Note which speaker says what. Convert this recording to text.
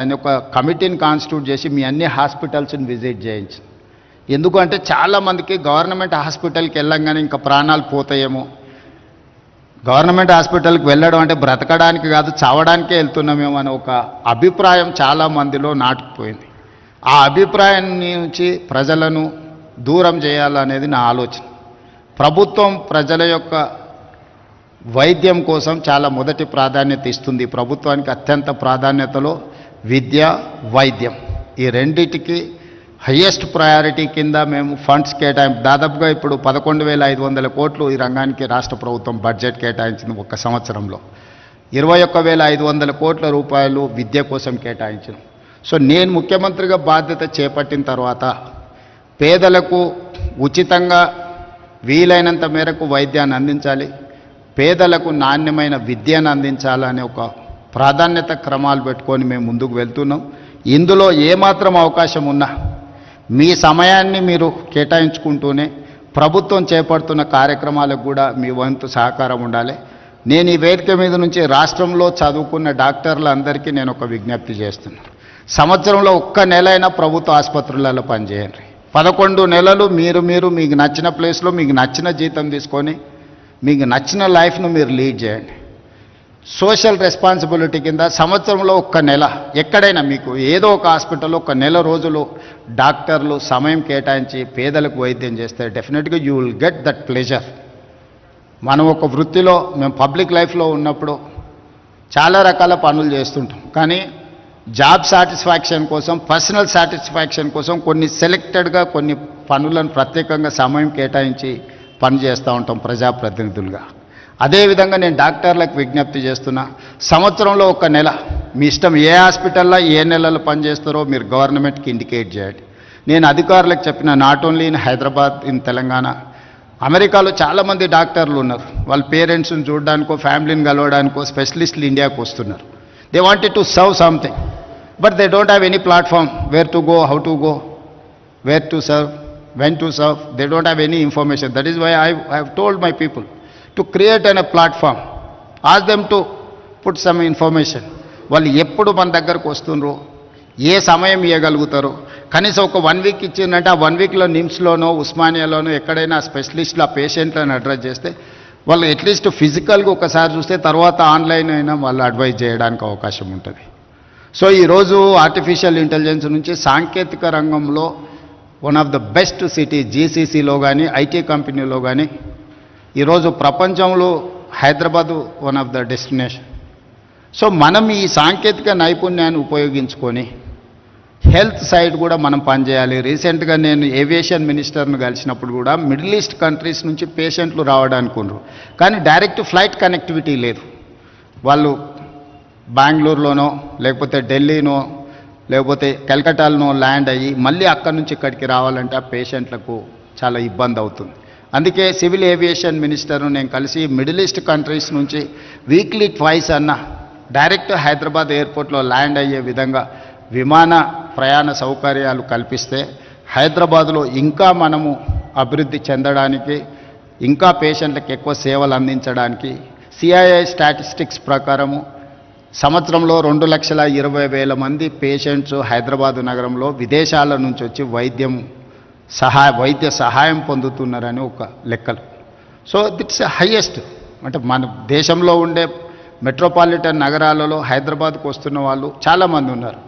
Speaker 1: ఆయన ఒక కమిటీని కాన్స్టిట్యూట్ చేసి మీ అన్ని హాస్పిటల్స్ని విజిట్ చేయించి, ఎందుకంటే చాలామందికి గవర్నమెంట్ హాస్పిటల్కి వెళ్ళంగానే ఇంకా ప్రాణాలు పోతాయేమో, గవర్నమెంట్ హాస్పిటల్కి వెళ్ళడం అంటే బ్రతకడానికి కాదు చావడానికే వెళ్తున్నామేమో అనే ఒక అభిప్రాయం చాలామందిలో నాటుకుపోయింది. ఆ అభిప్రాయం నుంచి ప్రజలను దూరం చేయాలనేది నా ఆలోచన. ప్రభుత్వం ప్రజల యొక్క వైద్యం కోసం చాలా మొదటి ప్రాధాన్యత ఇస్తుంది. ప్రభుత్వానికి అత్యంత ప్రాధాన్యతలో విద్య, వైద్యం ఈ రెండిటికి హయ్యెస్ట్ ప్రయారిటీ కింద మేము ఫండ్స్ దాదాపుగా ఇప్పుడు 11,500 కోట్లు ఈ రంగానికి రాష్ట్ర ప్రభుత్వం బడ్జెట్ కేటాయించింది. ఒక సంవత్సరంలో 21,500 కోట్ల రూపాయలు విద్య కోసం కేటాయించాం. సో నేను ముఖ్యమంత్రిగా బాధ్యత చేపట్టిన తర్వాత పేదలకు ఉచితంగా వీలైనంత మేరకు వైద్యాన్ని అందించాలి, పేదలకు నాణ్యమైన విద్యను అందించాలనే ఒక ప్రాధాన్యత క్రమాలు పెట్టుకొని మేము ముందుకు వెళ్తున్నాం. ఇందులో ఏమాత్రం అవకాశం ఉన్నా మీ సమయాన్ని మీరు కేటాయించుకుంటూనే ప్రభుత్వం చేపడుతున్న కార్యక్రమాలకు కూడా మీ వంతు సహకారం ఉండాలి. నేను ఈ వేదిక మీద నుంచి రాష్ట్రంలో చదువుకున్న డాక్టర్లందరికీ నేను ఒక విజ్ఞప్తి చేస్తున్నాను. సంవత్సరంలో ఒక్క నెల అయినా ప్రభుత్వ ఆసుపత్రులలో పనిచేయండి. 11 నెలలు మీరు మీకు నచ్చిన ప్లేస్లో మీకు నచ్చిన జీతం తీసుకొని మీకు నచ్చిన లైఫ్ను మీరు లీడ్ చేయండి. సోషల్ రెస్పాన్సిబిలిటీ కింద సంవత్సరంలో ఒక్క నెల ఎక్కడైనా మీకు ఏదో ఒక హాస్పిటల్లో ఒక నెల రోజులు డాక్టర్లు సమయం కేటాయించి పేదలకు వైద్యం చేస్తే డెఫినెట్గా you will get that pleasure. మనం ఒక వృత్తిలో మేము పబ్లిక్ లైఫ్లో ఉన్నప్పుడు చాలా రకాల పనులు చేస్తుంటాం, కానీ జాబ్ సాటిస్ఫాక్షన్ కోసం, పర్సనల్ సాటిస్ఫాక్షన్ కోసం కొన్ని సెలెక్టెడ్గా కొన్ని పనులను ప్రత్యేకంగా సమయం కేటాయించి పని చేస్తూ ఉంటాం ప్రజాప్రతినిధులుగా. అదేవిధంగా నేను డాక్టర్లకు విజ్ఞప్తి చేస్తున్నా, సంవత్సరంలో ఒక నెల మీ ఇష్టం ఏ హాస్పిటల్లో ఏ నెలలో పనిచేస్తారో మీరు గవర్నమెంట్కి ఇండికేట్ చేయండి. నేను అధికారులకు చెప్పిన, not only in Hyderabad, in Telangana, అమెరికాలో చాలామంది డాక్టర్లు ఉన్నారు. వాళ్ళ పేరెంట్స్ని చూడడానికో ఫ్యామిలీని కలవడానికో స్పెషలిస్టులు ఇండియాకు వస్తున్నారు. They wanted to serve something, but they don't have any platform where to go, how to go, where to serve, when to serve. They don't have any information. That is why I have told my people to create a platform, ask them to put some information. వాళ్ళు ఎప్పుడు మన దగ్గరకు వస్తుండ్రో, ఏ సమయం ఇవ్వగలుగుతారో, కనీసం ఒక 1 week ఇచ్చిందంటే ఆ 1 వీక్లో నిమ్స్లోనో ఉస్మానియాలోనో ఎక్కడైనా స్పెషలిస్టులు ఆ పేషెంట్లను అడ్రస్ చేస్తే వాళ్ళు అట్లీస్ట్ ఫిజికల్గా ఒకసారి చూస్తే తర్వాత ఆన్లైన్ అయినా వాళ్ళు అడ్వైజ్ చేయడానికి అవకాశం ఉంటుంది. సో ఈరోజు ఆర్టిఫిషియల్ ఇంటెలిజెన్స్ నుంచి సాంకేతిక రంగంలో one of the best city జీసీసీలో కానీ ఐటీ కంపెనీలో కానీ ఈరోజు ప్రపంచంలో Hyderabad one of the destination. So మనం ఈ సాంకేతిక నైపుణ్యాన్ని ఉపయోగించుకొని హెల్త్ సైడ్ కూడా మనం పనిచేయాలి. రీసెంట్గా నేను ఏవియేషన్ మినిస్టర్ను కలిసినప్పుడు కూడా మిడిల్ ఈస్ట్ కంట్రీస్ నుంచి పేషెంట్లు రావడానికి ఉన్నారు, కానీ డైరెక్ట్ ఫ్లైట్ కనెక్టివిటీ లేదు. వాళ్ళు బెంగళూరులోనో లేకపోతే ఢిల్లీనో లేకపోతే కలకట్టాలో ల్యాండ్ అయ్యి మళ్ళీ అక్కడి నుంచి ఇక్కడికి రావాలంటే ఆ పేషెంట్లకు చాలా ఇబ్బంది అవుతుంది. అందుకే సివిల్ ఏవియేషన్ మినిస్టర్ను నేను కలిసి మిడిల్ ఈస్ట్ కంట్రీస్ నుంచి వీక్లీ ట్వైస్ అన్న డైరెక్ట్ హైదరాబాద్ ఎయిర్పోర్ట్లో ల్యాండ్ అయ్యే విధంగా విమాన ప్రయాణ సౌకర్యాలు కల్పిస్తే హైదరాబాదులో ఇంకా మనము అభివృద్ధి చెందడానికి, ఇంకా పేషెంట్లకు ఎక్కువ సేవలు అందించడానికి సిఐఐ స్టాటిస్టిక్స్ ప్రకారము సంవత్సరంలో 2,20,000 మంది పేషెంట్స్ హైదరాబాదు నగరంలో విదేశాల నుంచి వచ్చి వైద్య సహాయం పొందుతున్నారని ఒక లెక్కలు. So that's highest. అంటే మన దేశంలో ఉండే మెట్రోపాలిటన్ నగరాలలో హైదరాబాద్కు వస్తున్న వాళ్ళు చాలామంది ఉన్నారు.